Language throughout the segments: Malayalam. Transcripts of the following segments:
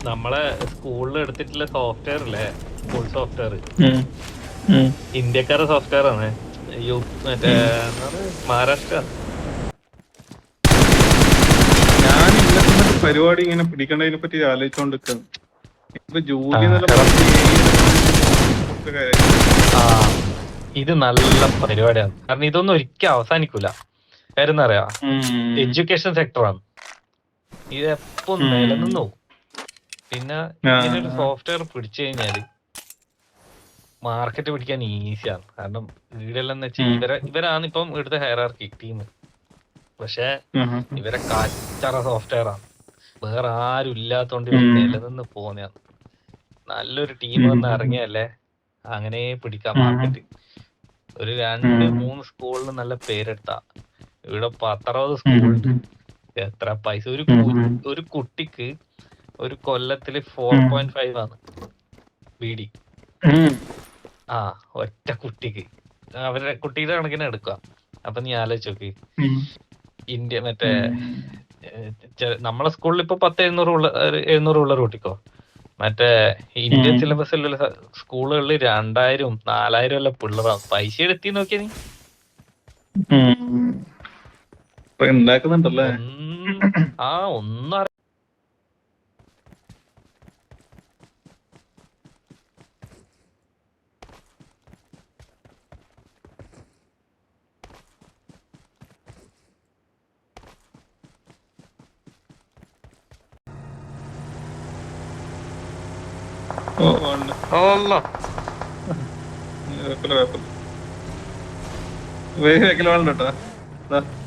നമ്മളെ സ്കൂളിൽ എടുത്തിട്ടുള്ള സോഫ്റ്റ്വെയർ ഇല്ലേ, സ്കൂൾ സോഫ്റ്റ്വെയർ ഇന്ത്യക്കാരുടെ സോഫ്റ്റ്വെയർ ആണ്. മറ്റേ മഹാരാഷ്ട്ര. ഞാൻ ഇന്നത്തെ പരിപാടി ഇങ്ങനെ പിടിക്കണതിനെ പറ്റി ആലോചിച്ചോണ്ടിരിക്കുന്നു. ഇപ്പൊ ജോലി ഇത് നല്ല പരിപാടിയാണ്. കാരണം ഇതൊന്നും ഒരിക്കലും അവസാനിക്കൂല. കാര്യം എന്താ പറയാ, എഡ്യൂക്കേഷൻ സെക്ടറാണ് ഇത്, എപ്പോ നിലനിന്നു. പിന്നെ ഇങ്ങനെ ഒരു സോഫ്റ്റ്വെയർ പിടിച്ചു കഴിഞ്ഞാല് മാർക്കറ്റ് പിടിക്കാൻ ഈസിയാണ്. കാരണം വീടെല്ലാം വെച്ചാൽ ഇവരാണ് ഇപ്പം ഇവിടുത്തെ ഹയറാർക്കി ടീം. പക്ഷെ ഇവരെ കാച്ചറ സോഫ്റ്റ്വെയർ ആണ്, വേറെ ആരും ഇല്ലാത്തോണ്ട് ഇവർ നിലനിന്ന് പോന്നെയാണ്. നല്ലൊരു ടീം വന്ന് ഇറങ്ങിയല്ലേ അങ്ങനെ പിടിക്കാം മാർക്കറ്റ്. ഒരു 2-3 സ്കൂളിന് നല്ല പേരെടുത്ത ഇവിടെ 10-60 സ്കൂളുണ്ട്. എത്ര പൈസ ഒരു കുട്ടിക്ക് ഒരു കൊല്ലത്തില് 4.5 ആണ് ബിഡി. ഒറ്റ കുട്ടിക്ക് അവരുടെ കുട്ടിയുടെ കണക്കിന് എടുക്കുക. അപ്പൊ നീ ആലോചിച്ച് നോക്ക്, ഇന്ത്യ മറ്റേ നമ്മളെ സ്കൂളിൽ ഇപ്പൊ 700 ഉള്ള കൂട്ടിക്കോ, മറ്റേ ഇന്ത്യൻ സിലബസിലുള്ള സ്കൂളുകളിൽ 2000-4000 അല്ല പിള്ളേരാണ്. പൈസ എടുത്തി നോക്കിയ നീ ഉണ്ടാക്കുന്നുണ്ടല്ലേ. ഒന്നും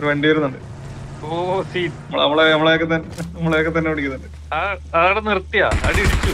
വണ്ടി വരുന്നുണ്ട്. നമ്മളെയൊക്കെ തന്നെ പിടിക്കുന്നുണ്ട്. നിർത്തിയാ അടി ഇടിച്ചു.